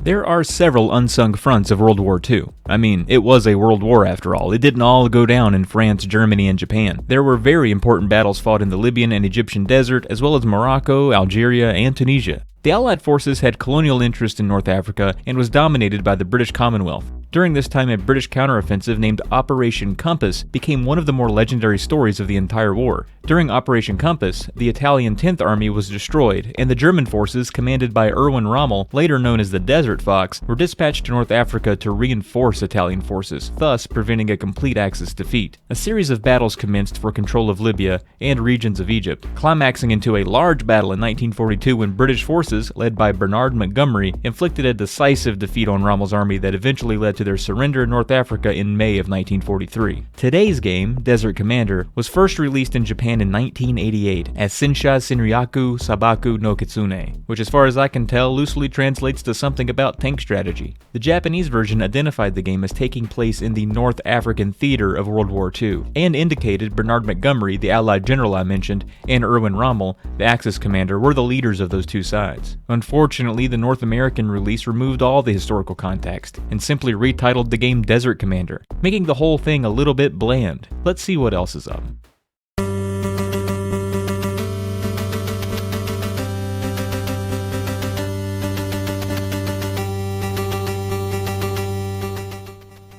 There are several unsung fronts of World War II. I mean, it was a world war after all. It didn't all go down in France, Germany, and Japan. There were very important battles fought in the Libyan and Egyptian desert, as well as Morocco, Algeria, and Tunisia. The Allied forces had colonial interest in North Africa and was dominated by the British Commonwealth. During this time, a British counteroffensive named Operation Compass became one of the more legendary stories of the entire war. During Operation Compass, the Italian 10th Army was destroyed, and the German forces, commanded by Erwin Rommel, later known as the Desert Fox, were dispatched to North Africa to reinforce Italian forces, thus preventing a complete Axis defeat. A series of battles commenced for control of Libya and regions of Egypt, climaxing into a large battle in 1942 when British forces, led by Bernard Montgomery, inflicted a decisive defeat on Rommel's army that eventually led to their surrender in North Africa in May of 1943. Today's game, Desert Commander, was first released in Japan in 1988 as Shinsha Shinryaku Sabaku no Kitsune, which as far as I can tell loosely translates to something about tank strategy. The Japanese version identified the game as taking place in the North African theater of World War II, and indicated Bernard Montgomery, the Allied general I mentioned, and Erwin Rommel, the Axis commander, were the leaders of those two sides. Unfortunately, the North American release removed all the historical context, and simply retitled the game Desert Commander, making the whole thing a little bit bland. Let's see what else is up.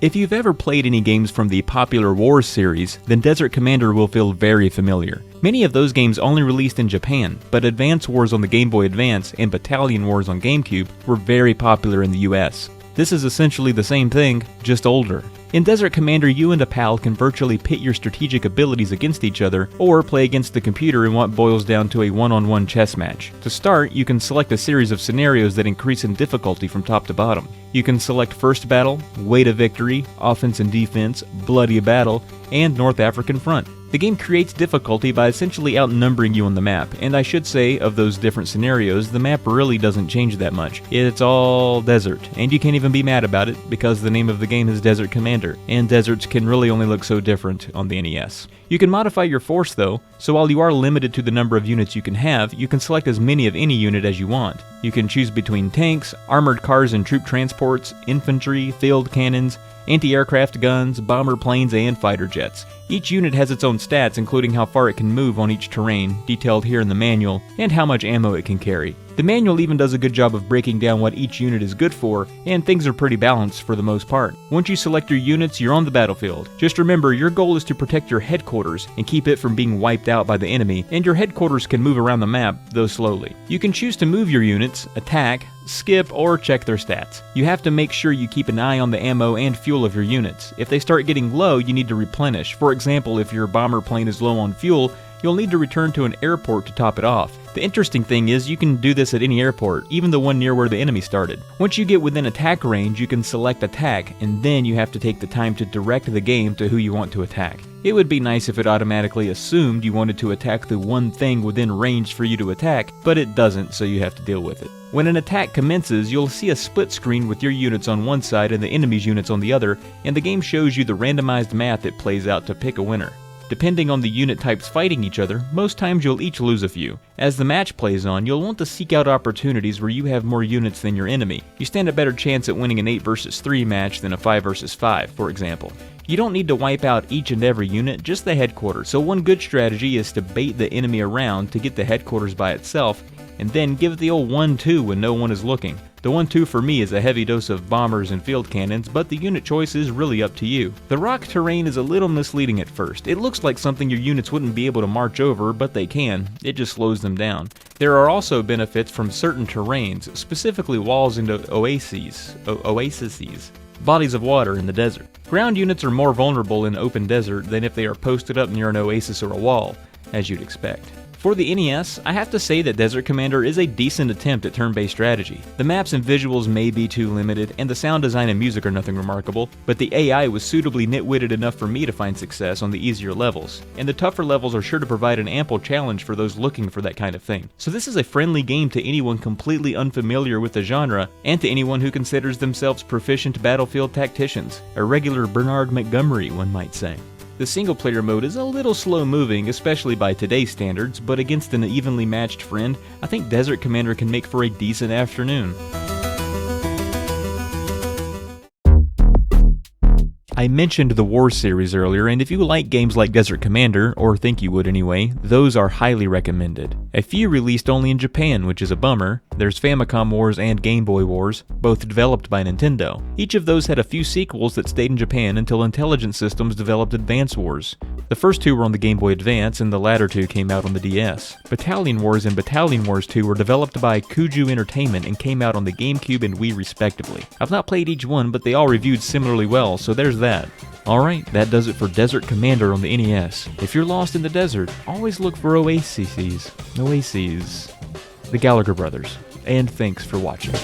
If you've ever played any games from the popular Wars series, then Desert Commander will feel very familiar. Many of those games only released in Japan, but Advance Wars on the Game Boy Advance and Battalion Wars on GameCube were very popular in the US. This is essentially the same thing, just older. In Desert Commander, you and a pal can virtually pit your strategic abilities against each other, or play against the computer in what boils down to a one-on-one chess match. To start, you can select a series of scenarios that increase in difficulty from top to bottom. You can select First Battle, Way to Victory, Offense and Defense, Bloody Battle, and North African Front. The game creates difficulty by essentially outnumbering you on the map, and I should say, of those different scenarios, the map really doesn't change that much. It's all desert, and you can't even be mad about it, because the name of the game is Desert Commander, and deserts can really only look so different on the NES. You can modify your force though, so while you are limited to the number of units you can have, you can select as many of any unit as you want. You can choose between tanks, armored cars and troop transports, infantry, field cannons, anti-aircraft guns, bomber planes, and fighter jets. Each unit has its own stats, including how far it can move on each terrain, detailed here in the manual, and how much ammo it can carry. The manual even does a good job of breaking down what each unit is good for, and things are pretty balanced for the most part. Once you select your units, you're on the battlefield. Just remember, your goal is to protect your headquarters and keep it from being wiped out by the enemy, and your headquarters can move around the map, though slowly. You can choose to move your units, attack, skip, or check their stats. You have to make sure you keep an eye on the ammo and fuel of your units. If they start getting low, you need to replenish. For example, if your bomber plane is low on fuel, you'll need to return to an airport to top it off. The interesting thing is you can do this at any airport, even the one near where the enemy started. Once you get within attack range, you can select attack, and then you have to take the time to direct the game to who you want to attack. It would be nice if it automatically assumed you wanted to attack the one thing within range for you to attack, but it doesn't, so you have to deal with it. When an attack commences, you'll see a split screen with your units on one side and the enemy's units on the other, and the game shows you the randomized math it plays out to pick a winner. Depending on the unit types fighting each other, most times you'll each lose a few. As the match plays on, you'll want to seek out opportunities where you have more units than your enemy. You stand a better chance at winning an 8 vs 3 match than a 5 vs 5, for example. You don't need to wipe out each and every unit, just the headquarters, so one good strategy is to bait the enemy around to get the headquarters by itself, and then give it the old 1-2 when no one is looking. The 1-2 for me is a heavy dose of bombers and field cannons, but the unit choice is really up to you. The rock terrain is a little misleading at first. It looks like something your units wouldn't be able to march over, but they can. It just slows them down. There are also benefits from certain terrains, specifically walls into oases, bodies of water in the desert. Ground units are more vulnerable in open desert than if they are posted up near an oasis or a wall, as you'd expect. For the NES, I have to say that Desert Commander is a decent attempt at turn-based strategy. The maps and visuals may be too limited, and the sound design and music are nothing remarkable, but the AI was suitably nitwitted enough for me to find success on the easier levels, and the tougher levels are sure to provide an ample challenge for those looking for that kind of thing. So this is a friendly game to anyone completely unfamiliar with the genre, and to anyone who considers themselves proficient battlefield tacticians, a regular Bernard Montgomery, one might say. The single-player mode is a little slow-moving, especially by today's standards, but against an evenly matched friend, I think Desert Commander can make for a decent afternoon. I mentioned the Wars series earlier, and if you like games like Desert Commander, or think you would anyway, those are highly recommended. A few released only in Japan, which is a bummer. There's Famicom Wars and Gameboy Wars, both developed by Nintendo. Each of those had a few sequels that stayed in Japan until Intelligent Systems developed Advance Wars. The first two were on the Game Boy Advance, and the latter two came out on the DS. Battalion Wars and Battalion Wars 2 were developed by Kuju Entertainment and came out on the GameCube and Wii respectively. I've not played each one, but they all reviewed similarly well, so there's that. Alright, that does it for Desert Commander on the NES. If you're lost in the desert, always look for oases. The Gallagher Brothers. And thanks for watching.